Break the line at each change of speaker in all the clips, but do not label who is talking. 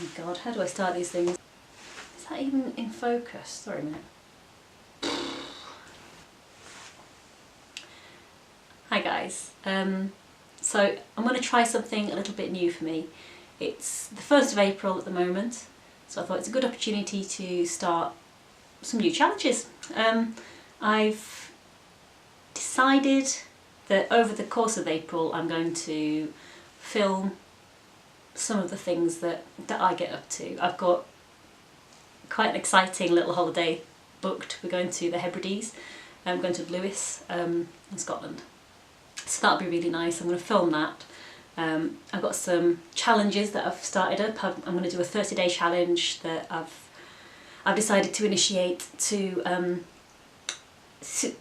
Oh God, how do I start these things? Is that even in focus? Sorry a minute. Hi guys, so I'm going to try something a little bit new for me. It's the 1st of April at the moment, so I thought it's a good opportunity to start some new challenges. I've decided that over the course of April I'm going to film some of the things that I get up to. I've got quite an exciting little holiday booked. We're going to the Hebrides. I'm going to Lewis in Scotland. So that'll be really nice. I'm going to film that. I've got some challenges that I've started up. I'm going to do a 30-day challenge that I've decided to initiate to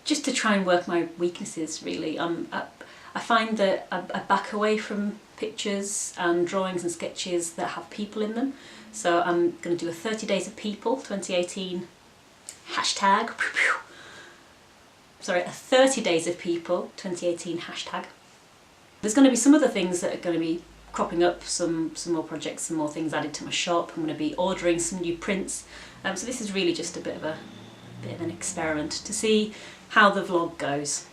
just to try and work my weaknesses really. I find that I back away from pictures and drawings and sketches that have people in them. So I'm going to do a 30 days of people 2018 hashtag. Sorry, a 30 days of people 2018 hashtag. There's going to be some other things that are going to be cropping up, some more projects, some more things added to my shop. I'm going to be ordering some new prints. So this is really just a bit of an experiment to see how the vlog goes.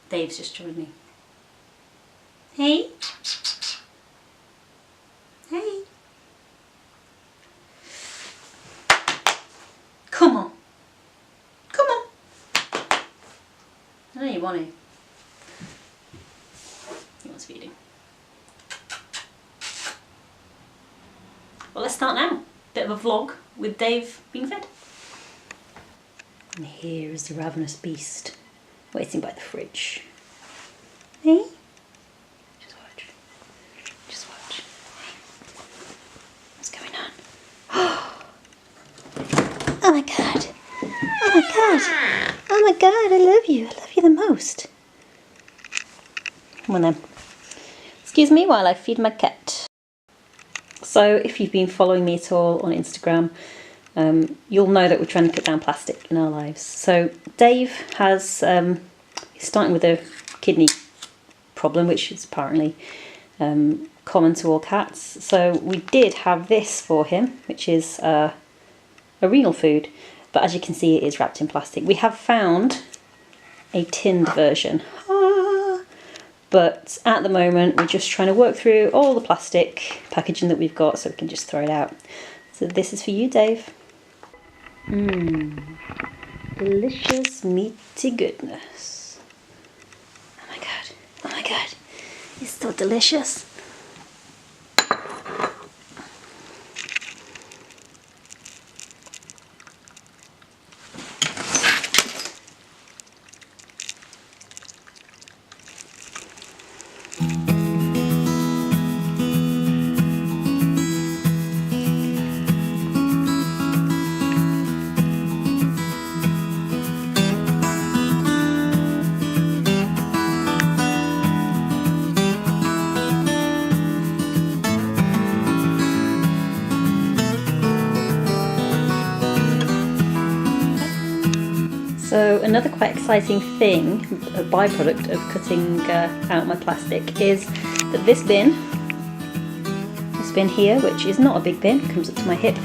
Dave's just joined me. Hey. Hey. Come on. Come on. I know you want to. He wants feeding. Well, let's start now. Bit of a vlog with Dave being fed. And here is the ravenous beast waiting by the fridge. Hey? Just watch. Just watch. Hey. What's going on? Oh my god. Oh my god. Oh my god, I love you. I love you the most. Come on then. Excuse me while I feed my cat. So if you've been following me at all on Instagram, you'll know that we're trying to cut down plastic in our lives. So Dave has, he's starting with a kidney problem, which is apparently common to all cats. So we did have this for him, which is a renal food, but as you can see it is wrapped in plastic. We have found a tinned version, but at the moment we're just trying to work through all the plastic packaging that we've got so we can just throw it out. So this is for you, Dave. Delicious meaty goodness. Oh my god, oh my god, it's so delicious. So another quite exciting thing, a byproduct of cutting out my plastic, is that this bin here, which is not a big bin, comes up to my hip,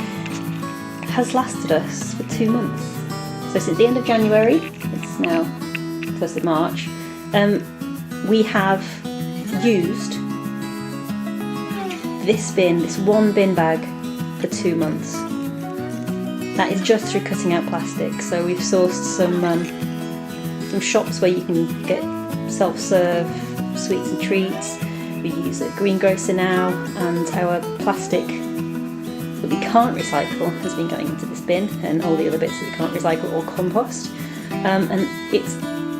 has lasted us for 2 months. So since the end of January, it's now 1st of March, we have used this bin, this one bin bag, for 2 months. That is just through cutting out plastic. So we've sourced some shops where you can get self-serve sweets and treats. We use a greengrocer now, and our plastic that we can't recycle has been going into this bin, and all the other bits that we can't recycle or compost. And it's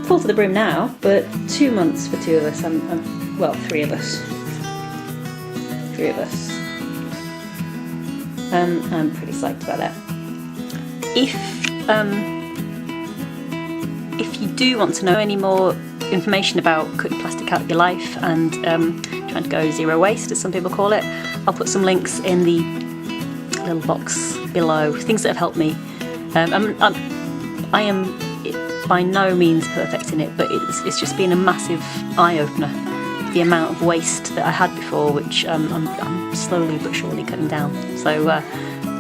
full to the brim now, but 2 months for 2 of us, well, 3 of us. 3 of us. I'm pretty psyched about that. If you do want to know any more information about cutting plastic out of your life and trying to go zero waste, as some people call it, I'll put some links in the little box below, things that have helped me. I am by no means perfect in it, but it's just been a massive eye-opener the amount of waste that I had before, which I'm slowly but surely cutting down. So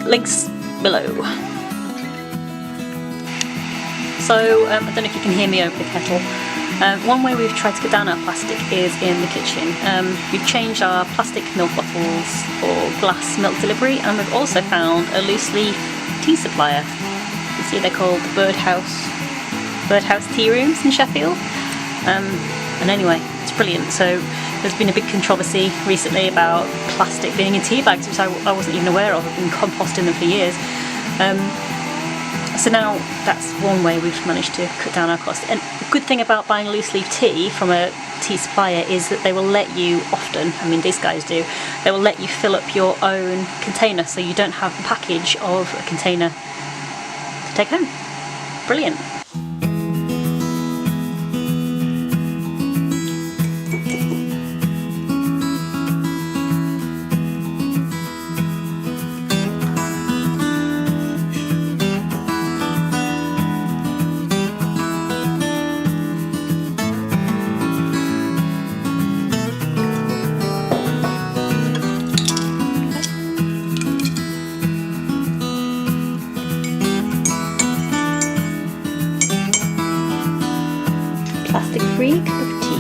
links below. So I don't know if you can hear me over the kettle. One way we've tried to cut down our plastic is in the kitchen. We've changed our plastic milk bottles for glass milk delivery, and we've also found a loose leaf tea supplier. You see they're called the Birdhouse Tea Rooms in Sheffield. And anyway, it's brilliant. So there's been a big controversy recently about plastic being in tea bags, which I wasn't even aware of. I've been composting them for years. So now that's one way we've managed to cut down our cost. And the good thing about buying loose leaf tea from a tea supplier is that they will let you often, I mean these guys do, they will let you fill up your own container, so you don't have a package of a container to take home. Brilliant. Plastic-free cup of tea.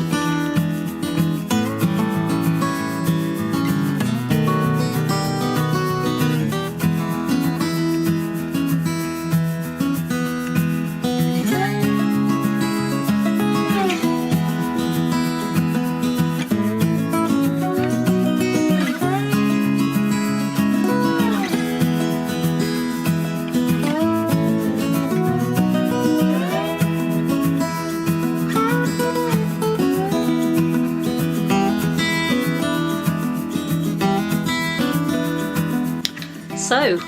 So,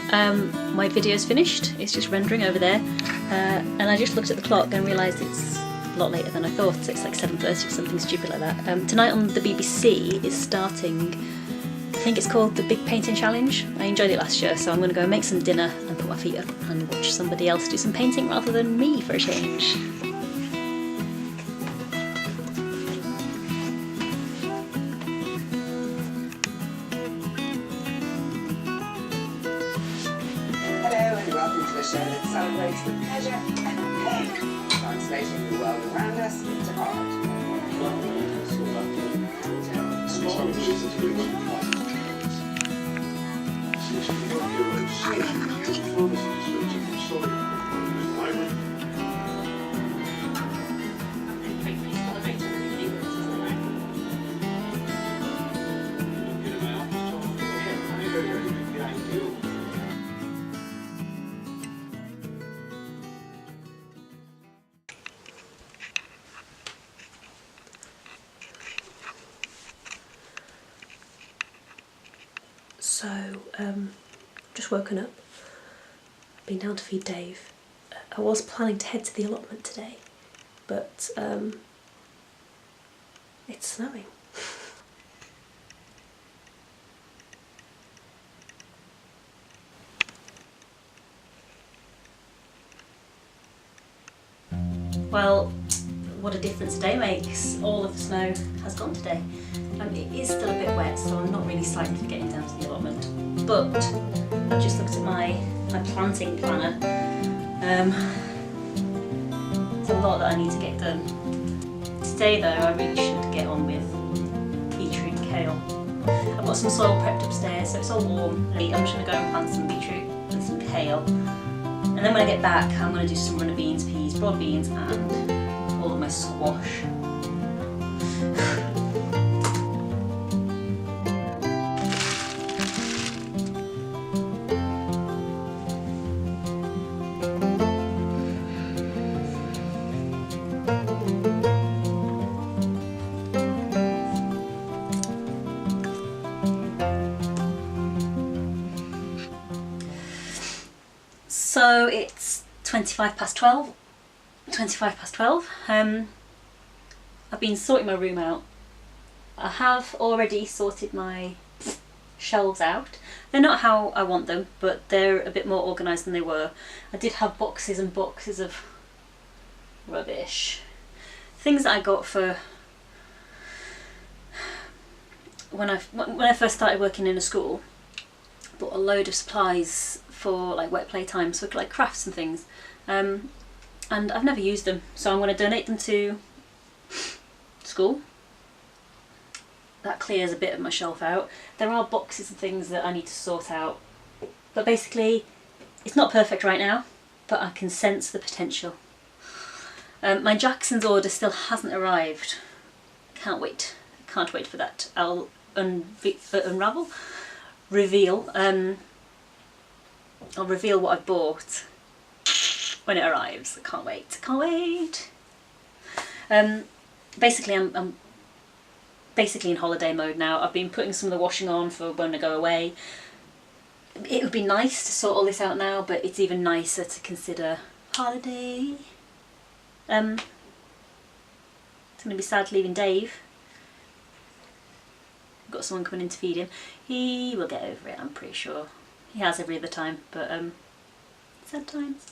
my video's finished, it's just rendering over there, and I just looked at the clock and realised it's a lot later than I thought. It's like 7:30 or something stupid like that. Tonight on the BBC is starting, I think it's called the Big Painting Challenge. I enjoyed it last year, so I'm going to go make some dinner and put my feet up and watch somebody else do some painting rather than me for a change.
Welcome to the show that celebrates the pleasure and pain, translating the world around us into art.
So, just woken up, been down to feed Dave. I was planning to head to the allotment today, but it's snowing.
Well, what a difference a day makes. All of the snow has gone today. It is still a bit wet, so I'm not really psyched for getting down to the allotment. But I've just looked at my planting planner. There's a lot that I need to get done. Today though, I really should get on with beetroot and kale. I've got some soil prepped upstairs, so it's all warm. I'm just going to go and plant some beetroot and some kale. And then when I get back, I'm going to do some runner beans, peas, broad beans and all of my squash. So it's 25 past 12. I've been sorting my room out. I have already sorted my shelves out. They're not how I want them, but they're a bit more organised than they were. I did have boxes and boxes of rubbish. Things that I got for when I first started working in a school, bought a load of supplies for like wet play times, for like crafts and things, and I've never used them, so I'm going to donate them to school. That clears a bit of my shelf out. There are boxes and things that I need to sort out, but basically it's not perfect right now, but I can sense the potential. My Jackson's order still hasn't arrived. Can't wait for that. I'll reveal what I've bought when it arrives. I can't wait. Basically I'm basically in holiday mode now. I've been putting some of the washing on for when I go away. It would be nice to sort all this out now, but it's even nicer to consider holiday. It's going to be sad leaving Dave. I've got someone coming in to feed him. He will get over it, I'm pretty sure. He has every other time, but sad times.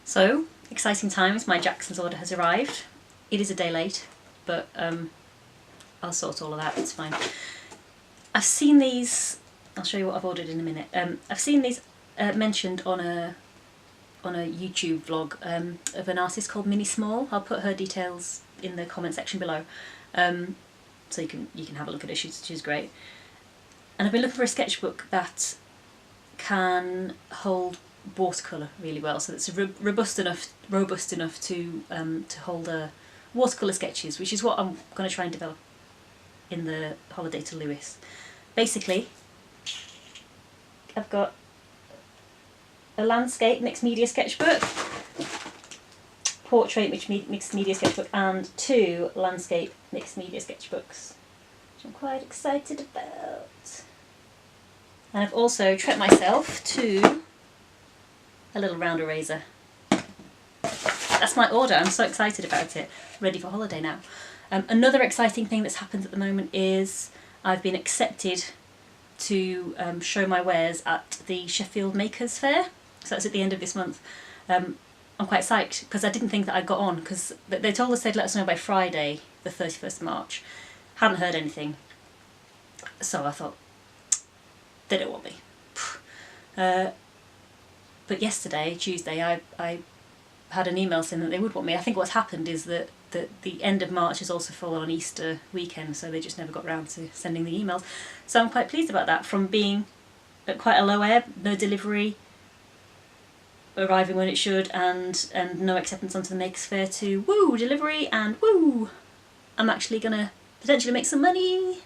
So, exciting times. My Jackson's order has arrived. It is a day late, but I'll sort all of that, it's fine. I've seen these, I'll show you what I've ordered in a minute. I've seen these mentioned on a YouTube vlog of an artist called Mini Small. I'll put her details in the comment section below, so you can have a look at her. She's great. And I've been looking for a sketchbook that can hold watercolour really well, so it's robust enough to hold watercolour sketches, which is what I'm going to try and develop in the holiday to Lewis. Basically, I've got a landscape mixed media sketchbook, portrait mixed media sketchbook, and 2 landscape mixed media sketchbooks, which I'm quite excited about. And I've also treated myself to a little round eraser. That's my order. I'm so excited about it. Ready for holiday now. Another exciting thing that's happened at the moment is I've been accepted to show my wares at the Sheffield Makers Fair. So that's at the end of this month. I'm quite psyched because I didn't think that I'd got on, because they told us they'd let us know by Friday, the 31st of March. Hadn't heard anything. So I thought, they don't want me. But yesterday, Tuesday, I had an email saying that they would want me. I think what's happened is that the end of March has also fallen on Easter weekend, so they just never got round to sending the emails. So I'm quite pleased about that, from being at quite a low ebb, no delivery, arriving when it should, and no acceptance onto the Makers Fair, to woo, delivery, and woo, I'm actually gonna potentially make some money.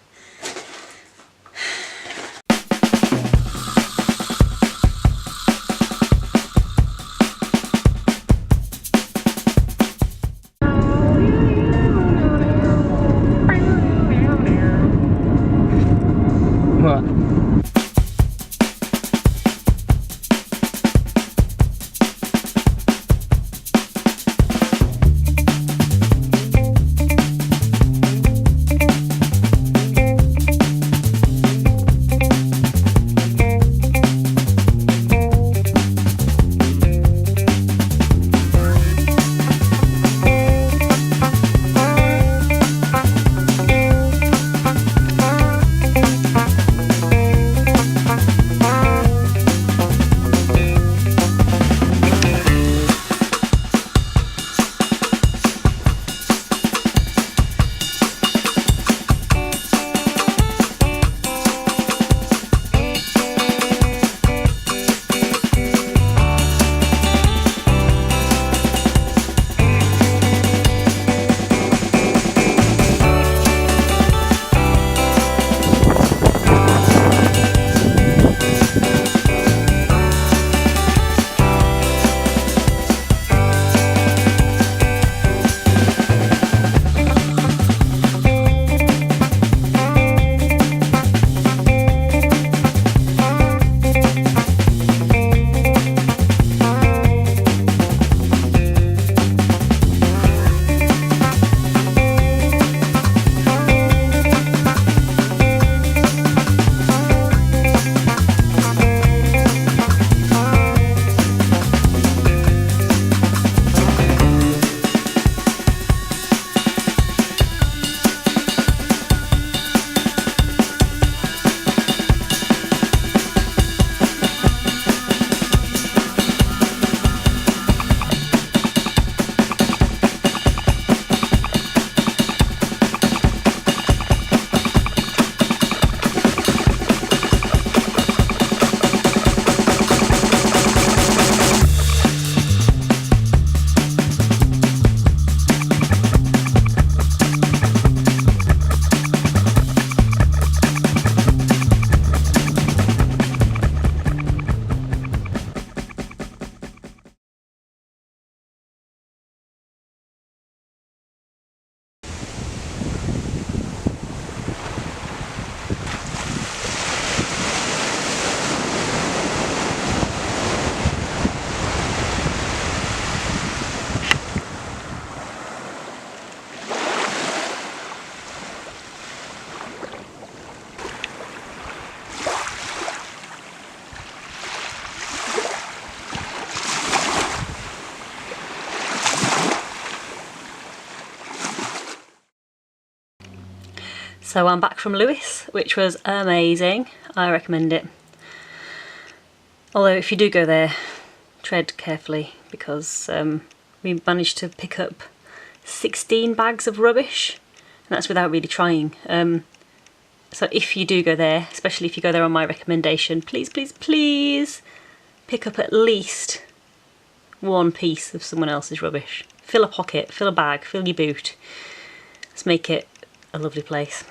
So I'm back from Lewis, which was amazing. I recommend it. Although if you do go there, tread carefully, because we managed to pick up 16 bags of rubbish, and that's without really trying. So if you do go there, especially if you go there on my recommendation, please, please, please pick up at least one piece of someone else's rubbish. Fill a pocket, fill a bag, fill your boot. Let's make it a lovely place.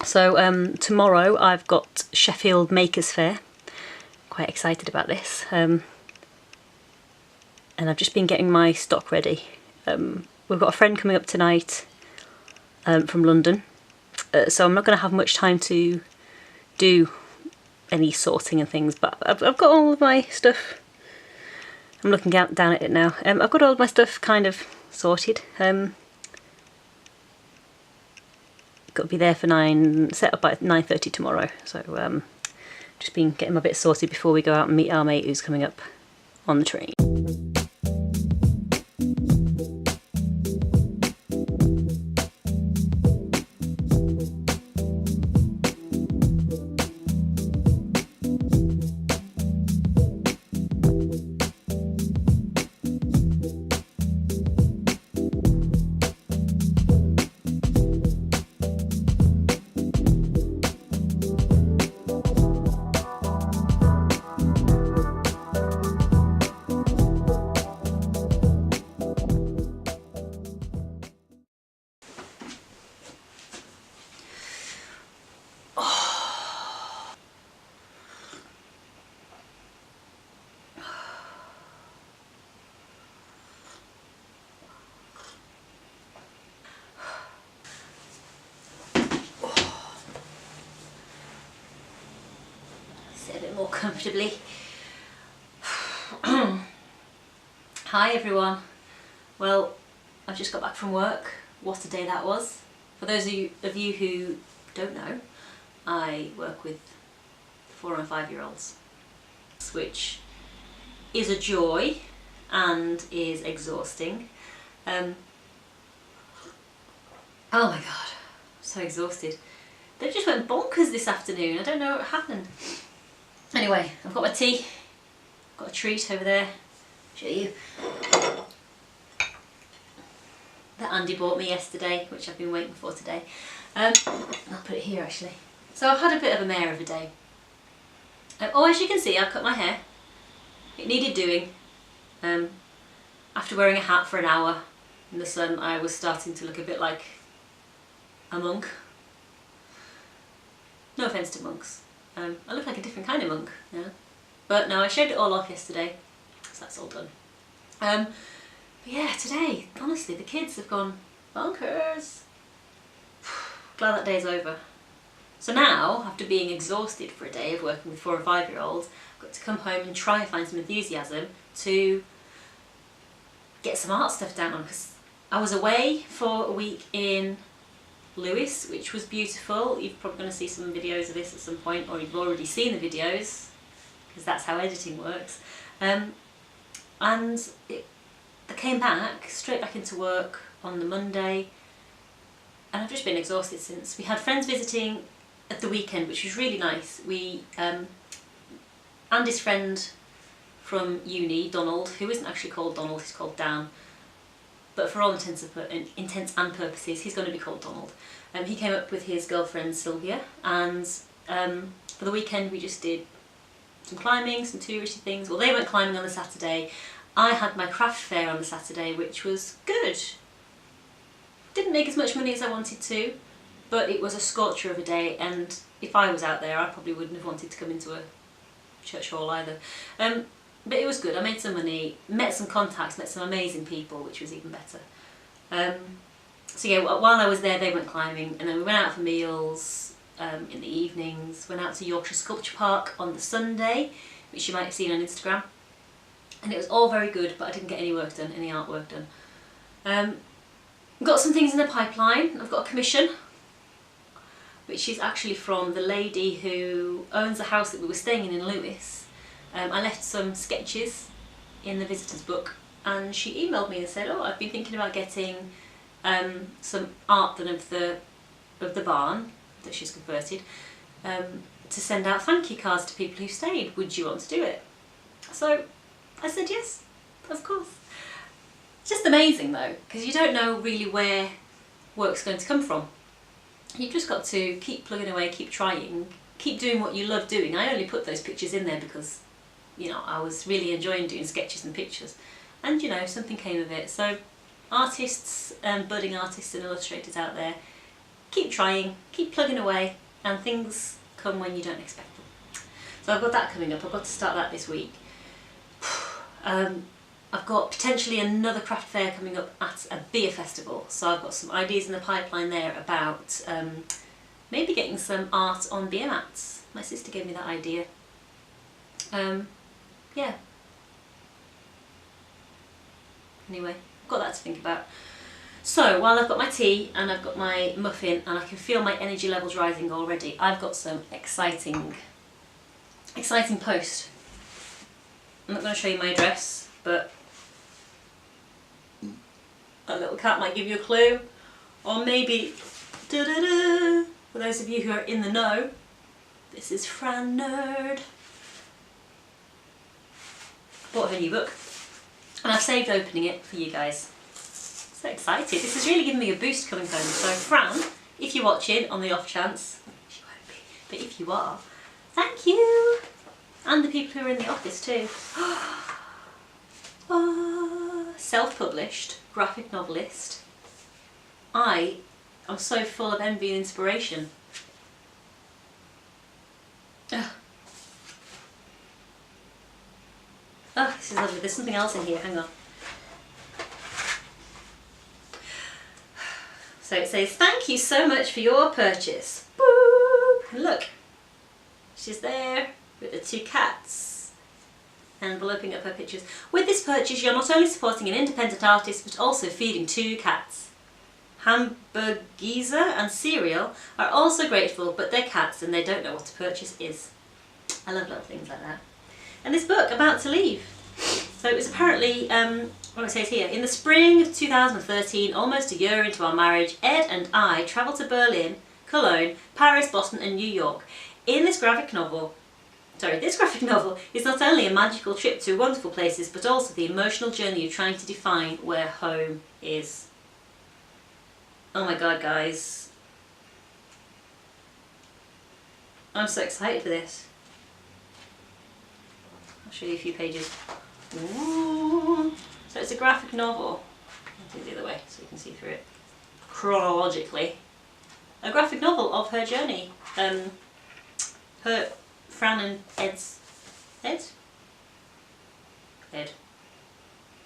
So tomorrow I've got Sheffield Makers Fair. Quite excited about this. And I've just been getting my stock ready. We've got a friend coming up tonight from London. So I'm not going to have much time to do any sorting and things, but I've got all of my stuff. I'm looking down at it now. I've got all of my stuff kind of sorted. Got to be there for set up by 9:30 tomorrow. So just been getting my bits sorted before we go out and meet our mate who's coming up on the train. Sit a bit more comfortably. Hi everyone. Well, I've just got back from work. What a day that was. For those of you who don't know, I work with 4 and 5-year-olds, which is a joy and is exhausting. Oh my god, I'm so exhausted. They just went bonkers this afternoon. I don't know what happened. Anyway, I've got my tea, got a treat over there, show you, that Andy bought me yesterday, which I've been waiting for today. I'll put it here actually. So I've had a bit of a mare of a day. Oh, as you can see, I've cut my hair. It needed doing. After wearing a hat for an hour in the sun, I was starting to look a bit like a monk. No offence to monks. I look like a different kind of monk, yeah. But no, I shaved it all off yesterday, so that's all done. But yeah, today, honestly, the kids have gone bonkers. Glad that day's over. So now, after being exhausted for a day of working with 4 and 5-year-olds, I've got to come home and try and find some enthusiasm to get some art stuff down on, because I was away for a week in Lewis, which was beautiful. You're probably going to see some videos of this at some point, or you've already seen the videos, because that's how editing works. I came back, straight back into work on the Monday, and I've just been exhausted since. We had friends visiting at the weekend, which was really nice. Andy's friend from uni, Donald, who isn't actually called Donald, he's called Dan, but for all intents and purposes, he's going to be called Donald. He came up with his girlfriend Sylvia, and for the weekend we just did some climbing, some touristy things. Well, they went climbing on the Saturday. I had my craft fair on the Saturday, which was good. Didn't make as much money as I wanted to, but it was a scorcher of a day, and if I was out there, I probably wouldn't have wanted to come into a church hall either. But it was good. I made some money, met some contacts, met some amazing people, which was even better. So yeah, while I was there, they went climbing, and then we went out for meals in the evenings, went out to Yorkshire Sculpture Park on the Sunday, which you might have seen on Instagram. And it was all very good, but I didn't get any work done, any artwork done. Got some things in the pipeline. I've got a commission, which is actually from the lady who owns the house that we were staying in Lewis. I left some sketches in the visitor's book, and she emailed me and said, oh, I've been thinking about getting some art done of the of the barn that she's converted to send out thank you cards to people who stayed. Would you want to do it? So I said yes, of course. It's just amazing though, because you don't know really where work's going to come from. You've just got to keep plugging away, keep trying, keep doing what you love doing. I only put those pictures in there because, you know, I was really enjoying doing sketches and pictures, and you know, something came of it. So artists and budding artists and illustrators out there, keep trying, keep plugging away, and things come when you don't expect them. So I've got that coming up. I've got to start that this week. I've got potentially another craft fair coming up at a beer festival, so I've got some ideas in the pipeline there about maybe getting some art on beer mats. My sister gave me that idea. Yeah. Anyway, I've got that to think about. So while I've got my tea and I've got my muffin and I can feel my energy levels rising already, I've got some exciting post. I'm not going to show you my address, but a little cat might give you a clue, or maybe, for those of you who are in the know, this is Fran Nerd. I bought her new book, and I've saved opening it for you guys. So excited! This is really giving me a boost coming home. So Fran, if you're watching, on the off chance, she won't be, but if you are, thank you! And the people who are in the office too. Self-published graphic novelist. I am so full of envy and inspiration. Oh, this is lovely. There's something else in here. Hang on. So it says, thank you so much for your purchase. Boop! And look, she's there with the two cats, enveloping up her pictures. With this purchase, you're not only supporting an independent artist, but also feeding two cats. Hamburgiza and Cereal are also grateful, but they're cats and they don't know what a purchase is. I love little things like that. And this book, About to Leave. So it was apparently, what it says here, in the spring of 2013, almost a year into our marriage, Ed and I travelled to Berlin, Cologne, Paris, Boston and New York. This graphic novel is not only a magical trip to wonderful places, but also the emotional journey of trying to define where home is. Oh my god, guys. I'm so excited for this. I'll show you a few pages. Ooh. So it's a graphic novel. I'll do it the other way so you can see through it chronologically. A graphic novel of her journey. Fran and Ed's... Ed?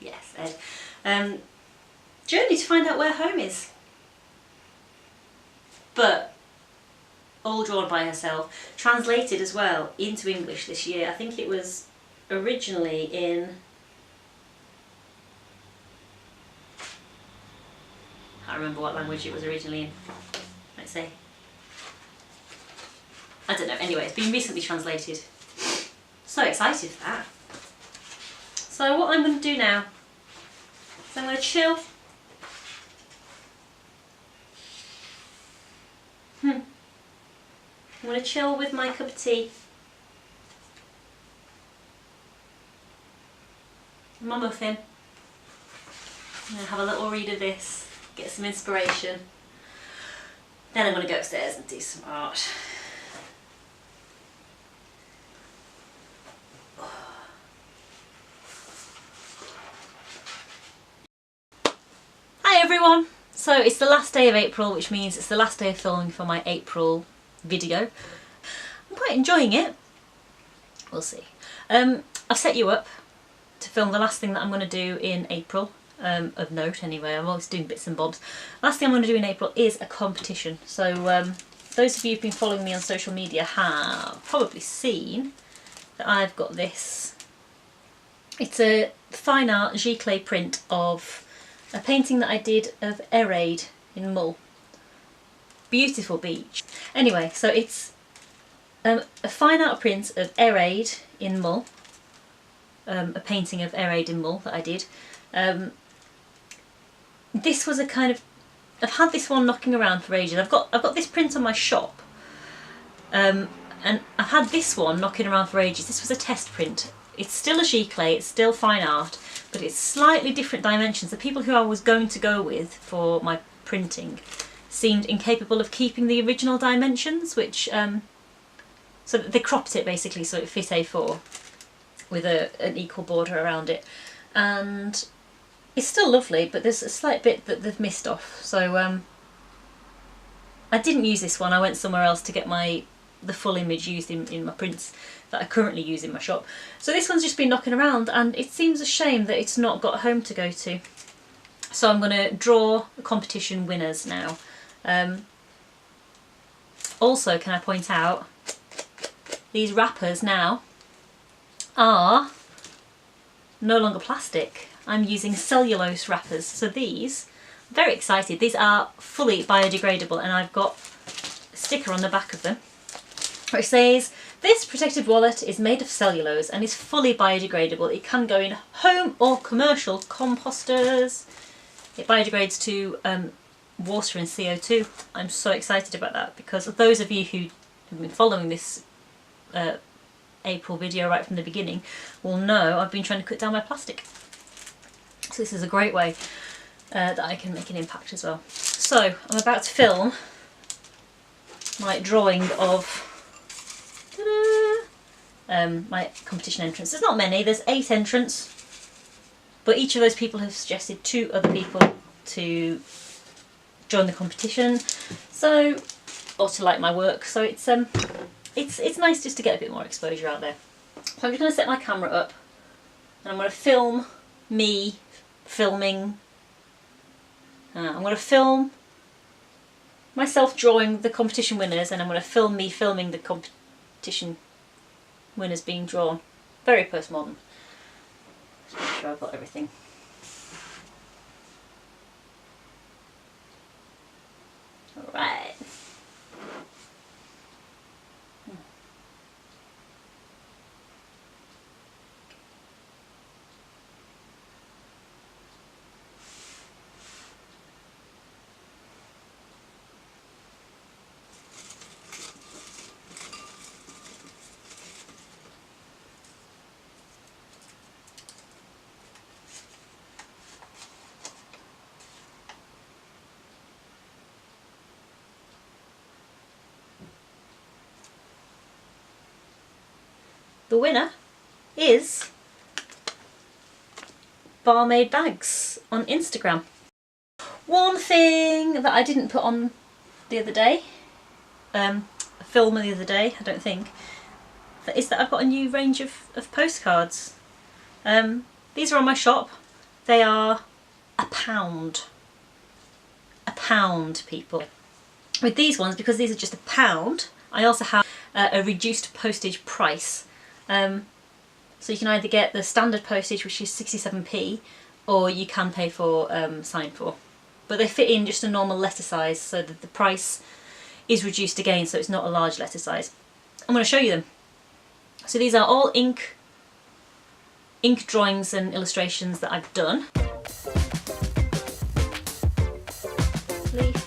Yes, Ed. Journey to find out where home is. But all drawn by herself. Translated as well into English this year. I think it was originally in... I can't remember what language it was originally in. Let's see. I don't know, anyway, it's been recently translated. So excited for that. So what I'm going to do now is I'm going to chill. I'm going to chill with my cup of tea. My muffin. I'm going to have a little read of this, get some inspiration. Then I'm going to go upstairs and do some art. Hi everyone! So it's the last day of April, which means it's the last day of filming for my April video. I'm quite enjoying it. We'll see. I've set you up to film the last thing that I'm going to do in April, of note anyway. I'm always doing bits and bobs. Last thing I'm going to do in April is a competition. So those of you who've been following me on social media have probably seen that I've got this. It's a fine art giclée print of a painting that I did of Ereid in Mull. Beautiful beach. Anyway, so it's a fine art print of Ereid in Mull. A painting of Ereid in Mull that I did. This was a kind of I've had this one knocking around for ages. I've got this print on my shop, and I've had this one knocking around for ages. This was a test print. It's still a giclée, it's still fine art, but it's slightly different dimensions. The people who I was going to go with for my printing seemed incapable of keeping the original dimensions, which so they cropped it basically so it fit A4 with an equal border around it, and it's still lovely, but there's a slight bit that they've missed off. So I didn't use this one. I went somewhere else to get the full image used in my prints that I currently use in my shop. So this one's just been knocking around, and it seems a shame that it's not got a home to go to. So I'm going to draw the competition winners now. Also, can I point out, these wrappers now are no longer plastic. I'm using cellulose wrappers. So these, I'm very excited, these are fully biodegradable, and I've got a sticker on the back of them which says, "This protected wallet is made of cellulose and is fully biodegradable. It can go in home or commercial composters. It biodegrades to water and CO2. I'm so excited about that, because those of you who have been following this April video right from the beginning will know I've been trying to cut down my plastic. So this is a great way that I can make an impact as well. So I'm about to film my drawing of my competition entrants. There's not many, there's 8 entrants, but each of those people have suggested 2 other people to join the competition, so, or to like my work, so it's nice just to get a bit more exposure out there. So I'm just going to set my camera up and I'm going to film me filming. I'm going to film myself drawing the competition winners, and I'm going to film me filming the competition winners being drawn. Very postmodern. Just make sure I've got everything. Alright. The winner is Barmaid Bags on Instagram. One thing that I didn't put on the other day, a film the other day, I don't think, is that I've got a new range of postcards. These are on my shop. They are £1. £1, people. With these ones, because these are just £1, I also have a reduced postage price. So you can either get the standard postage, which is 67p, or you can pay for sign for. But they fit in just a normal letter size, so that the price is reduced again, so it's not a large letter size. I'm going to show you them. So these are all ink drawings and illustrations that I've done. Leaf.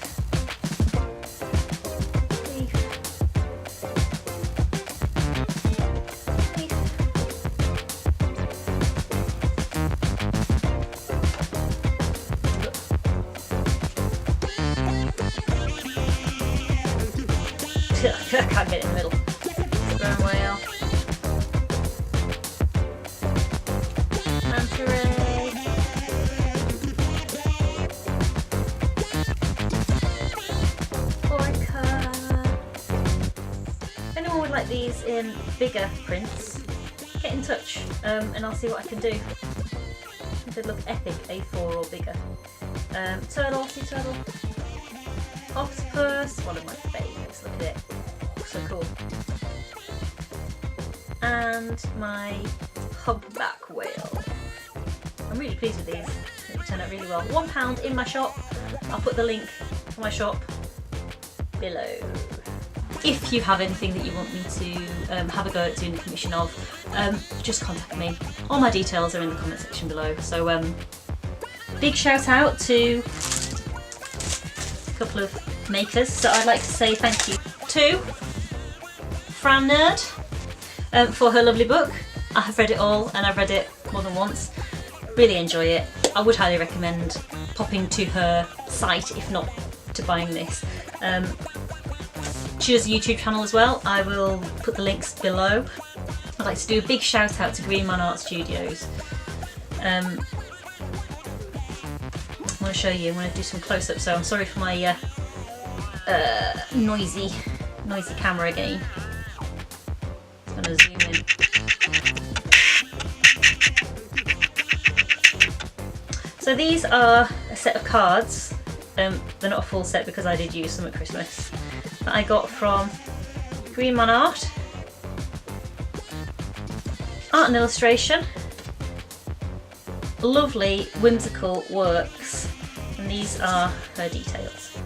I can't get it in the middle. Sperm whale. Manta ray. Orca. If anyone would like these in bigger prints, get in touch and I'll see what I can do. If they look epic, A4 or bigger. Turtle, sea turtle. Octopus, one of my favourites, look at it. So cool. And my humpback whale. I'm really pleased with these. They turned out really well. £1 in my shop. I'll put the link for my shop below. If you have anything that you want me to have a go at doing the commission of, just contact me. All my details are in the comment section below. So big shout out to a couple of makers, so I'd like to say thank you to Fran Nerd for her lovely book. I have read it all, and I've read it more than once. Really enjoy it. I would highly recommend popping to her site, if not to buying this. She does a YouTube channel as well. I will put the links below. I'd like to do a big shout out to Green Man Art Studios. I'm going to show you, I'm going to do some close-ups, so I'm sorry for my noisy camera again. I'm going to zoom in. So these are a set of cards. They're not a full set because I did use them at Christmas. That I got from Green Man Art. Art and illustration. Lovely, whimsical works. And these are her details.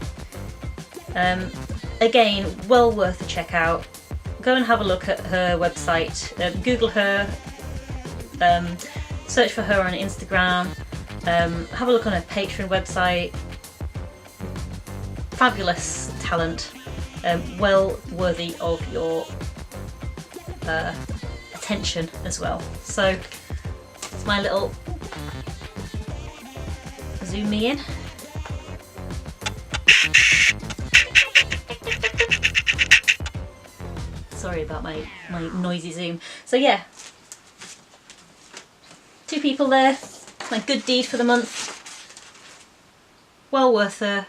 Again, well worth a check out. Go and have a look at her website. Google her. Search for her on Instagram. Have a look on her Patreon website. Fabulous talent, well worthy of your attention as well. So it's my little zoom me in. Sorry about my noisy zoom. So yeah, 2 people there. My good deed for the month. Well worth a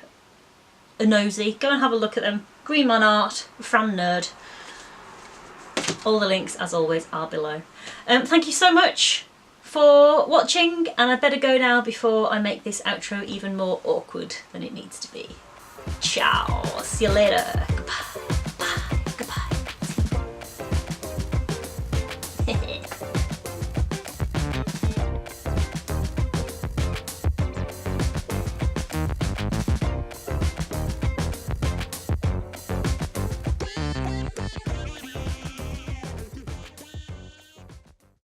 nosy. Go and have a look at them. Green Man Art, Fran Nerd. All the links, as always, are below. Thank you so much for watching, and I better go now before I make this outro even more awkward than it needs to be. Ciao. See you later. Goodbye.